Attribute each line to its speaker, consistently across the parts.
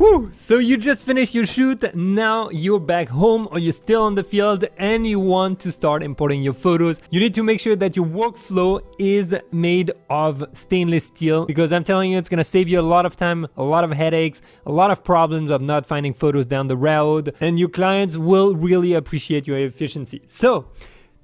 Speaker 1: Whew, so you just finished your shoot, now you're back home or you're still on the field and you want to start importing your photos. You need to make sure that your workflow is made of stainless steel, because I'm telling you, it's gonna save you a lot of time, a lot of headaches, a lot of problems of not finding photos down the road, and your clients will really appreciate your efficiency. So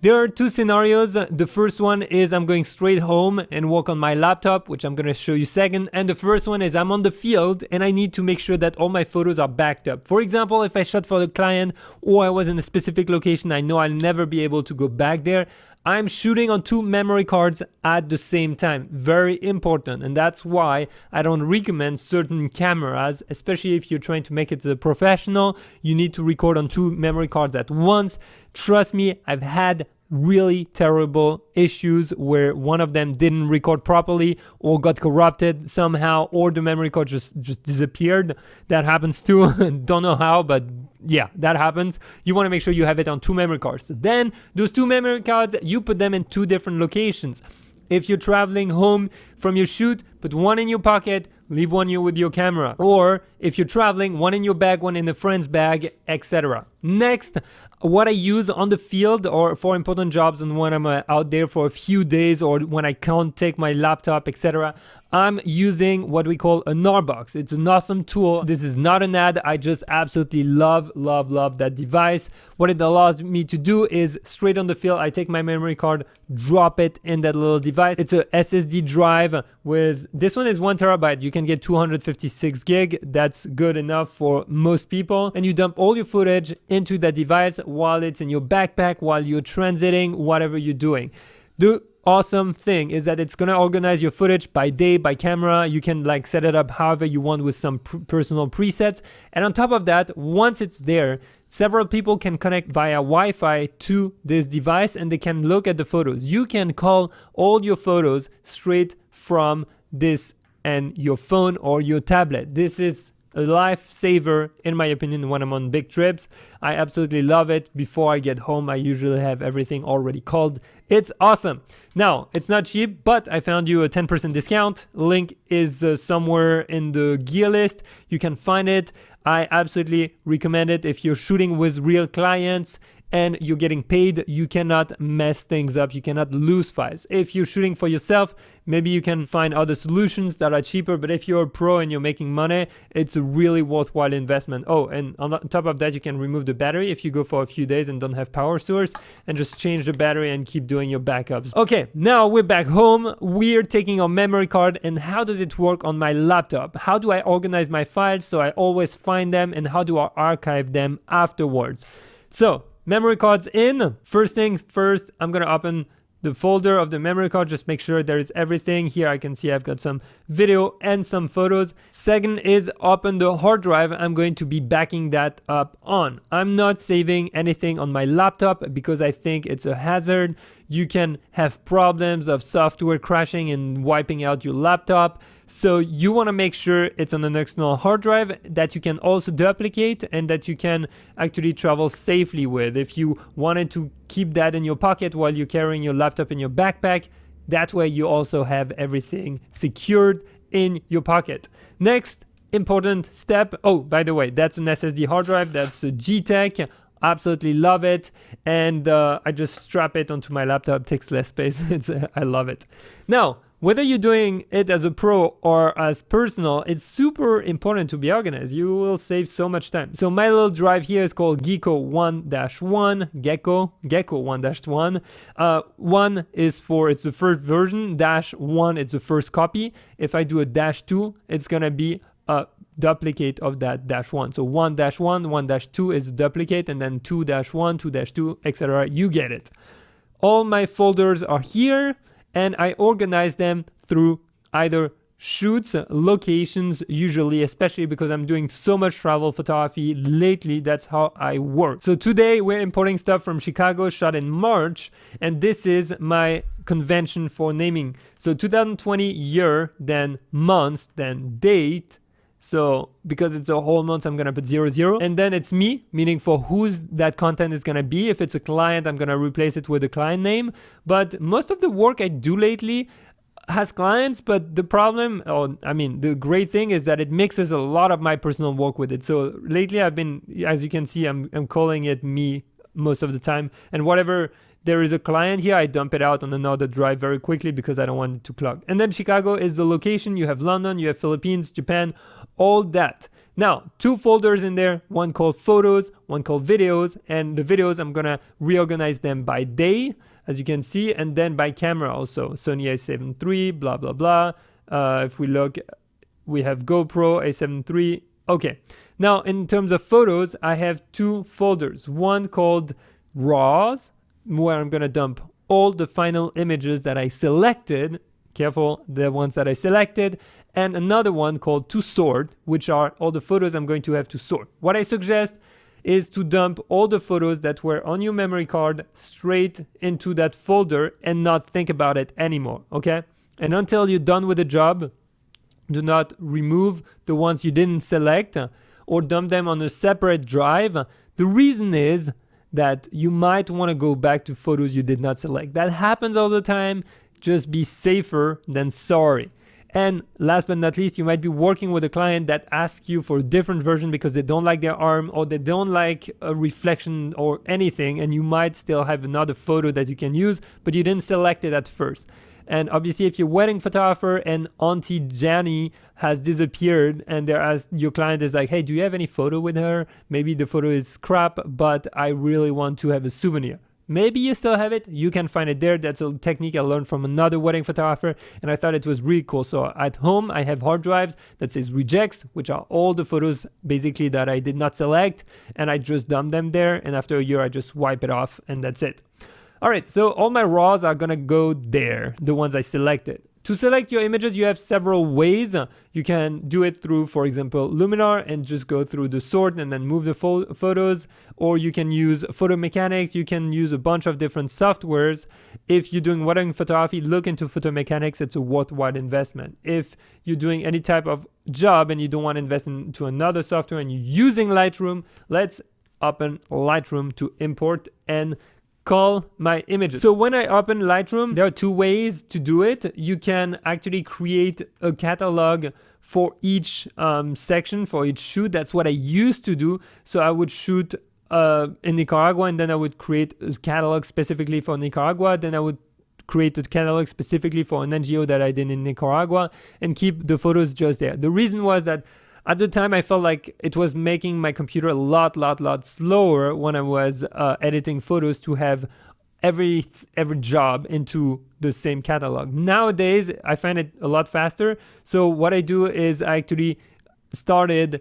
Speaker 1: there are two scenarios. The first one is I'm going straight home and work on my laptop, which I'm going to show you second. And the first one is I'm on the field and I need to make sure that all my photos are backed up. For example, if I shot for the client or I was in a specific location, I know I'll never be able to go back there. I'm shooting on two memory cards at the same time. Very important. And that's why I don't recommend certain cameras, especially if you're trying to make it a professional. You need to record on two memory cards at once. Trust me, I've had really terrible issues where one of them didn't record properly or got corrupted somehow, or the memory card just disappeared. That happens too. Don't know how, but yeah, that happens. You want to make sure you have it on two memory cards. Then those two memory cards, you put them in two different locations. If you're traveling home from your shoot, put one in your pocket, leave one with your camera. Or if you're traveling, one in your bag, one in a friend's bag, etc. Next, what I use on the field or for important jobs and when I'm out there for a few days or when I can't take my laptop, etc., I'm using what we call a Gnarbox. It's an awesome tool. This is not an ad. I just absolutely love that device. What it allows me to do is straight on the field, I take my memory card, drop it in that little device. It's a SSD drive with, this one is 1 terabyte. You can get 256 gig. That's good enough for most people. And you dump all your footage into that device while it's in your backpack, while you're transiting, whatever you're doing. The awesome thing is that it's going to organize your footage by day, by camera. You can like set it up however you want with some personal presets. And on top of that, once it's there, several people can connect via Wi-Fi to this device and they can look at the photos. You can call all your photos straight from this and your phone or your tablet. This is a lifesaver in my opinion when I'm on big trips. I absolutely love it. Before I get home, I usually have everything already called. It's awesome. Now, it's not cheap, but I found you a 10% discount. Link is somewhere in the gear list. You can find it. I absolutely recommend it if you're shooting with real clients and you're getting paid. You cannot mess things up. You cannot lose files. If you're shooting for yourself, maybe you can find other solutions that are cheaper, but if you're a pro and you're making money, it's a really worthwhile investment. Oh, and on top of that, you can remove the battery if you go for a few days and don't have power source, and just change the battery and keep doing your backups. Okay, now we're back home. We're taking our memory card, and how does it work on my laptop? How do I organize my files so I always find them, and how do I archive them afterwards? So, memory cards in. First things first, I'm gonna open the folder of the memory card, just make sure there is everything. Here I can see I've got some video and some photos. Second is open the hard drive I'm going to be backing that up on. I'm not saving anything on my laptop because I think it's a hazard. You can have problems of software crashing and wiping out your laptop. So you want to make sure it's on an external hard drive that you can also duplicate and that you can actually travel safely with. If you wanted to keep that in your pocket while you're carrying your laptop in your backpack, that way you also have everything secured in your pocket. Next important step. Oh, by the way, that's an SSD hard drive. That's a G-Tech. Absolutely love it, and I just strap it onto my laptop. Takes less space. I love it. Now, whether you're doing it as a pro or as personal, it's super important to be organized. You will save so much time. So my little drive here is called Gecko 1-1, Gecko 1-1. 1 is for, it's the first version, -1, it's the first copy. If I do a -2, it's gonna be a duplicate of that -1. So 1-1, 1-2 is a duplicate, and then 2-1, 2-2, etc. You get it. All my folders are here, and I organize them through either shoots, locations, usually, especially because I'm doing so much travel photography lately. That's how I work. So today we're importing stuff from Chicago, shot in March, and this is my convention for naming. So 2020 year, then months, then date. So because it's a whole month, I'm gonna put 00, and then it's me, meaning for whose that content is gonna be. If it's a client, I'm gonna replace it with a client name. But most of the work I do lately, has clients, but the problem, or I mean, the great thing is that it mixes a lot of my personal work with it. So lately I've been, as you can see, I'm calling it me most of the time. And whatever there is a client here, I dump it out on another drive very quickly because I don't want it to clog. And then Chicago is the location. You have London, you have Philippines, Japan, all that. Now, 2 folders in there, one called photos, one called videos, and the videos, I'm gonna reorganize them by day, as you can see, and then by camera also. Sony a7 III, blah, blah, blah. If we look, we have GoPro a7 III. Okay, now in terms of photos, I have 2 folders. One called RAWs, where I'm gonna dump all the final images that I selected, careful, the ones that I selected, and another one called to sort, which are all the photos I'm going to have to sort. What I suggest is to dump all the photos that were on your memory card straight into that folder and not think about it anymore, okay? And until you're done with the job, do not remove the ones you didn't select or dump them on a separate drive. The reason is that you might want to go back to photos you did not select. That happens all the time. Just be safer than sorry. And last but not least, you might be working with a client that asks you for a different version because they don't like their arm or they don't like a reflection or anything, and you might still have another photo that you can use, but you didn't select it at first. And obviously, if you're a wedding photographer and Auntie Jenny has disappeared and your client is like, hey, do you have any photo with her? Maybe the photo is crap, but I really want to have a souvenir. Maybe you still have it. You can find it there. That's a technique I learned from another wedding photographer, and I thought it was really cool. So at home, I have hard drives that says rejects, which are all the photos basically that I did not select, and I just dump them there. And after a year, I just wipe it off, and that's it. All right, so all my RAWs are gonna go there, the ones I selected. To select your images, you have several ways. You can do it through, for example, Luminar and just go through the sort and then move the photos, or you can use Photo Mechanics. You can use a bunch of different softwares. If you're doing wedding photography, look into Photo Mechanics. It's a worthwhile investment. If you're doing any type of job and you don't want to invest into another software and you're using Lightroom, let's open Lightroom to import and call my images. So when I open Lightroom, there are 2 ways to do it. You can actually create a catalog for each section, for each shoot. That's what I used to do. So I would shoot in Nicaragua, and then I would create a catalog specifically for Nicaragua. Then I would create a catalog specifically for an NGO that I did in Nicaragua and keep the photos just there. The reason was that at the time, I felt like it was making my computer a lot slower when I was editing photos to have every job into the same catalog. Nowadays, I find it a lot faster. So what I do is I actually started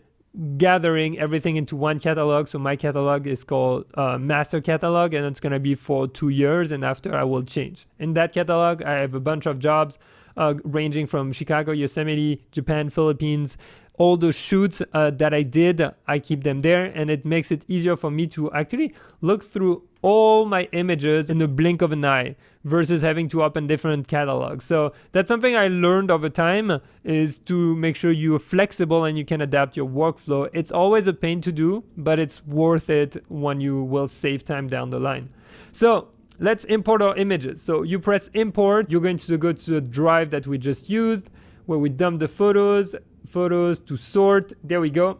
Speaker 1: gathering everything into one catalog. So my catalog is called Master Catalog, and it's going to be for 2 years. And after, I will change. In that catalog, I have a bunch of jobs ranging from Chicago, Yosemite, Japan, Philippines. All the shoots that I did, I keep them there, and it makes it easier for me to actually look through all my images in the blink of an eye versus having to open different catalogs. So that's something I learned over time, is to make sure you're flexible and you can adapt your workflow. It's always a pain to do, but it's worth it when you will save time down the line. So let's import our images. So you press import, you're going to go to the drive that we just used where we dump the photos to sort. There we go.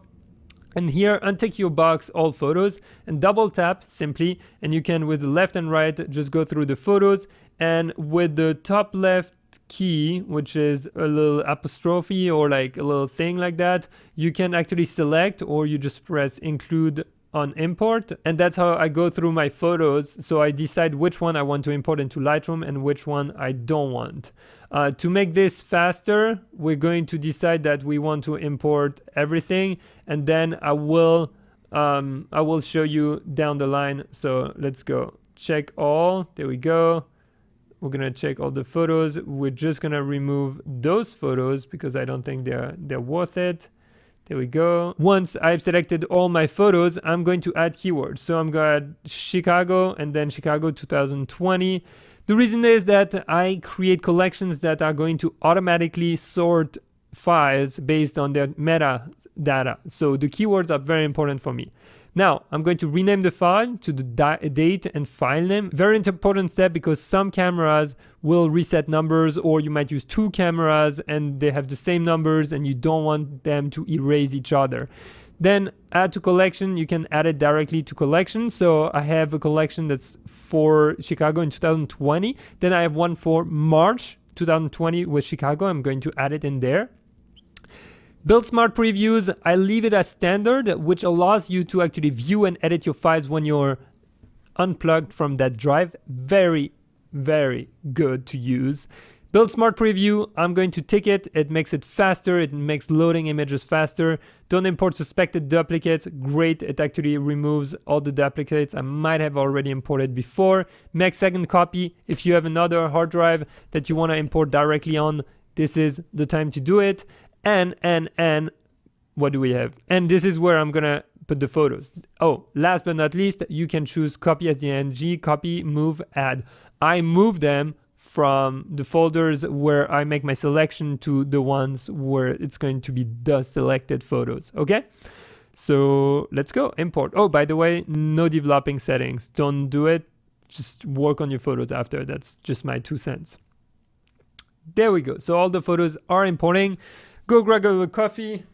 Speaker 1: And here, untick your box, all photos, and double tap simply, and you can, with the left and right, just go through the photos. And with the top left key, which is a little apostrophe or like a little thing like that, you can actually select, or you just press include on import, and that's how I go through my photos. So I decide which one I want to import into Lightroom and which one I don't want. To make this faster, we're going to decide that we want to import everything, and then I will show you down the line. So let's go check all. There we go. We're gonna check all the photos. We're just gonna remove those photos because I don't think they're worth it. There we go. Once I've selected all my photos, I'm going to add keywords. So I'm going to add Chicago and then Chicago 2020. The reason is that I create collections that are going to automatically sort files based on their metadata. So the keywords are very important for me. Now, I'm going to rename the file to the date and file name. Very important step because some cameras will reset numbers, or you might use two cameras and they have the same numbers and you don't want them to erase each other. Then add to collection, you can add it directly to collection. So I have a collection that's for Chicago in 2020. Then I have one for March 2020 with Chicago. I'm going to add it in there. Build smart previews. I leave it as standard, which allows you to actually view and edit your files when you're unplugged from that drive. Very, very good to use. Build smart preview. I'm going to tick it. It makes it faster. It makes loading images faster. Don't import suspected duplicates. Great. It actually removes all the duplicates I might have already imported before. Make second copy. If you have another hard drive that you want to import directly on, this is the time to do it. And what do we have? And this is where I'm gonna put the photos. Oh, last but not least, you can choose copy as DNG, copy, move, add. I move them from the folders where I make my selection to the ones where it's going to be the selected photos, okay? So let's go, import. Oh, by the way, no developing settings. Don't do it, just work on your photos after. That's just my 2 cents. There we go, so all the photos are importing. Go grab a coffee,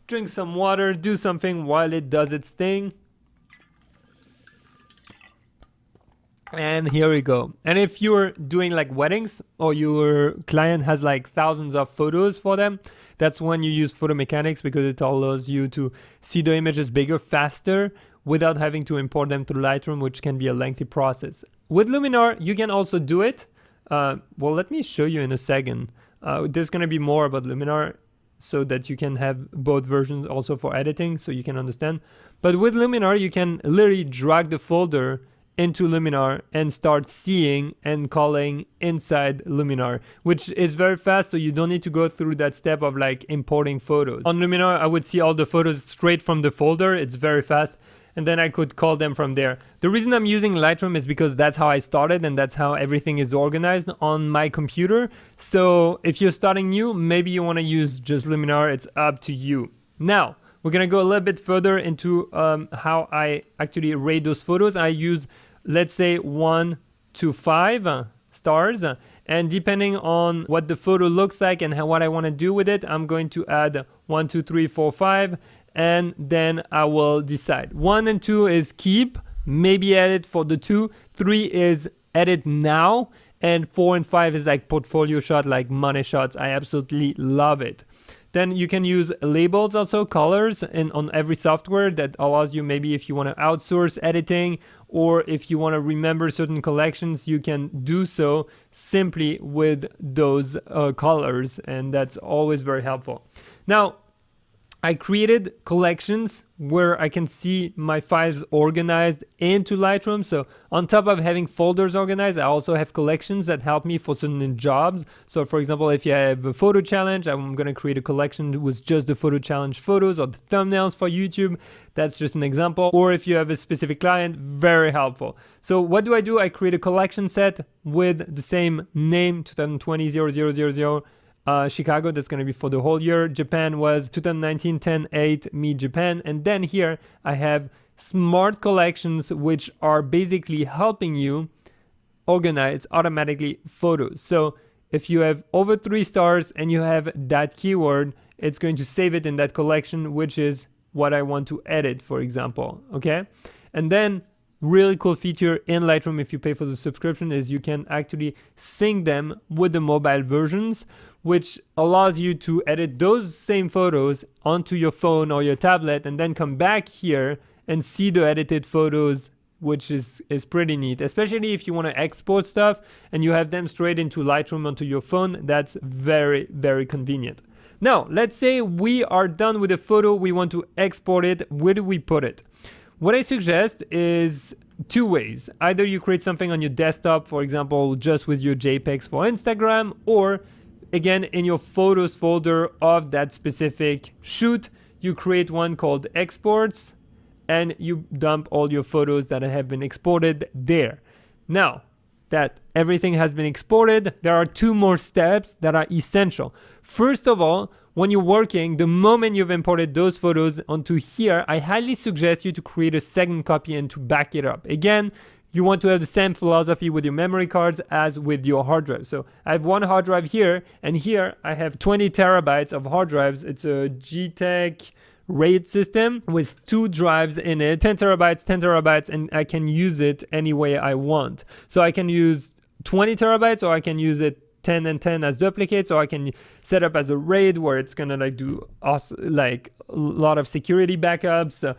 Speaker 1: drink some water, do something while it does its thing. And here we go. And if you're doing like weddings or your client has like thousands of photos for them, that's when you use photo mechanics because it allows you to see the images bigger, faster, without having to import them to Lightroom, which can be a lengthy process. With Luminar, you can also do it. Well, let me show you in a second. There's going to be more about Luminar so that you can have both versions also for editing so you can understand. But with Luminar, you can literally drag the folder into Luminar and start seeing and calling inside Luminar, which is very fast, so you don't need to go through that step of like importing photos. On Luminar, I would see all the photos straight from the folder. It's very fast. And then I could call them from there. The reason I'm using Lightroom is because that's how I started and that's how everything is organized on my computer. So if you're starting new, maybe you want to use just Luminar. It's up to you. Now, we're going to go a little bit further into how I actually rate those photos. I use, let's say, 1 to 5 stars. And depending on what the photo looks like and what I want to do with it, I'm going to add 1, 2, 3, 4, 5. And then I will decide. 1 and 2 is keep, maybe edit for the 2. 3 is edit now. And 4 and 5 is like portfolio shot, like money shots. I absolutely love it. Then you can use labels, also colors, and on every software that allows you, maybe if you want to outsource editing or if you want to remember certain collections, you can do so simply with those colors, and that's always very helpful. Now, I created collections where I can see my files organized into Lightroom. So on top of having folders organized, I also have collections that help me for certain jobs. So for example, if you have a photo challenge, I'm going to create a collection with just the photo challenge photos or the thumbnails for YouTube. That's just an example. Or if you have a specific client, very helpful. So what do? I create a collection set with the same name, 2020-0000. Chicago, that's going to be for the whole year. Japan was 2019 10/8 me Japan. And then here I have smart collections, which are basically helping you organize automatically photos. So if you have over 3 stars and you have that keyword, it's going to save it in that collection, which is what I want to edit, for example. Okay. And then really cool feature in Lightroom, if you pay for the subscription, is you can actually sync them with the mobile versions, which allows you to edit those same photos onto your phone or your tablet and then come back here and see the edited photos, which is pretty neat, especially if you want to export stuff and you have them straight into Lightroom onto your phone. That's very, very convenient. Now, let's say we are done with a photo, we want to export it. Where do we put it? What I suggest is 2 ways. Either you create something on your desktop, for example, just with your JPEGs for Instagram, or again, in your photos folder of that specific shoot, you create one called exports and you dump all your photos that have been exported there. Now that everything has been exported, there are 2 more steps that are essential. First of all, when you're working, the moment you've imported those photos onto here, I highly suggest you to create a second copy and to back it up. Again, you want to have the same philosophy with your memory cards as with your hard drive. So I have one hard drive here, and here I have 20 terabytes of hard drives. It's a G-Tech RAID system with 2 drives in it, 10 terabytes, and I can use it any way I want. So I can use 20 terabytes, or I can use it 10 and 10 as duplicates, or I can set up as a RAID where it's gonna like do like a lot of security backups. So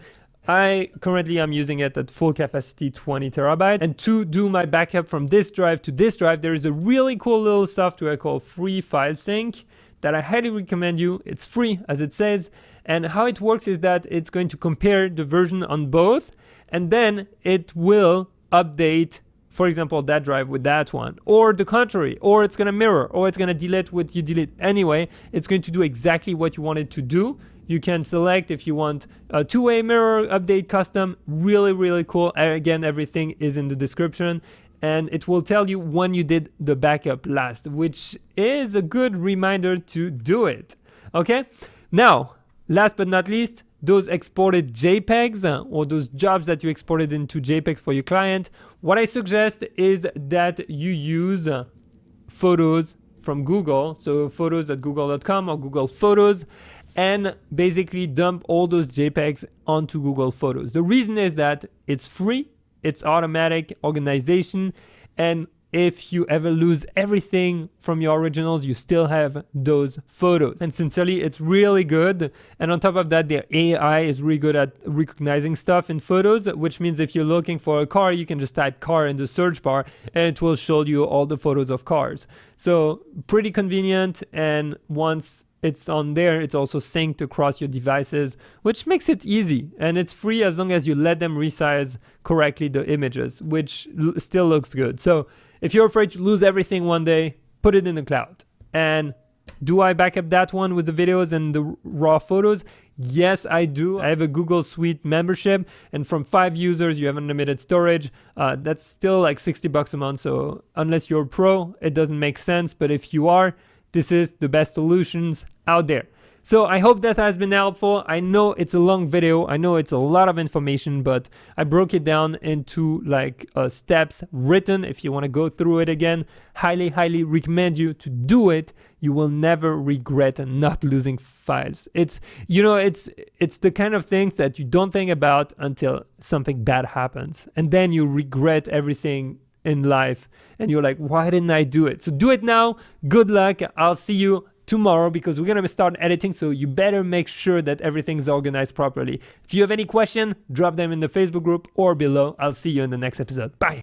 Speaker 1: I currently am using it at full capacity, 20 terabytes. And to do my backup from this drive to this drive, there is a really cool little software called Free File Sync that I highly recommend you. It's free, as it says. And how it works is that it's going to compare the version on both, and then it will update, for example, that drive with that one, or the contrary, or it's going to mirror, or it's going to delete what you delete. Anyway, it's going to do exactly what you want it to do. You can select if you want a 2-way mirror update custom. Really, really cool. Again, everything is in the description, and it will tell you when you did the backup last, which is a good reminder to do it. Okay, now last but not least, those exported JPEGs or those jobs that you exported into JPEGs for your client, what I suggest is that you use photos from Google, so photos.google.com or Google Photos, and basically dump all those JPEGs onto Google Photos. The reason is that it's free, it's automatic organization, and if you ever lose everything from your originals, you still have those photos. And sincerely, it's really good. And on top of that, their AI is really good at recognizing stuff in photos, which means if you're looking for a car, you can just type car in the search bar and it will show you all the photos of cars. So pretty convenient. And once it's on there, it's also synced across your devices, which makes it easy. And it's free as long as you let them resize correctly the images, which still looks good. So if you're afraid to lose everything one day, put it in the cloud. And do I back up that one with the videos and the raw photos? Yes, I do. I have a Google Suite membership, and from 5 users, you have unlimited storage. That's still like $60 a month. So unless you're a pro, it doesn't make sense. But if you are, this is the best solutions out there. So I hope that has been helpful. I know it's a long video. I know it's a lot of information, but I broke it down into like steps written. If you want to go through it again, highly recommend you to do it. You will never regret not losing files. It's the kind of things that you don't think about until something bad happens. And then you regret everything in life and you're like, why didn't I do it? So do it now. Good luck. I'll see you tomorrow because we're gonna start editing, so you better make sure that everything's organized properly. If you have any question, drop them in the Facebook group or below. I'll see you in the next episode. Bye.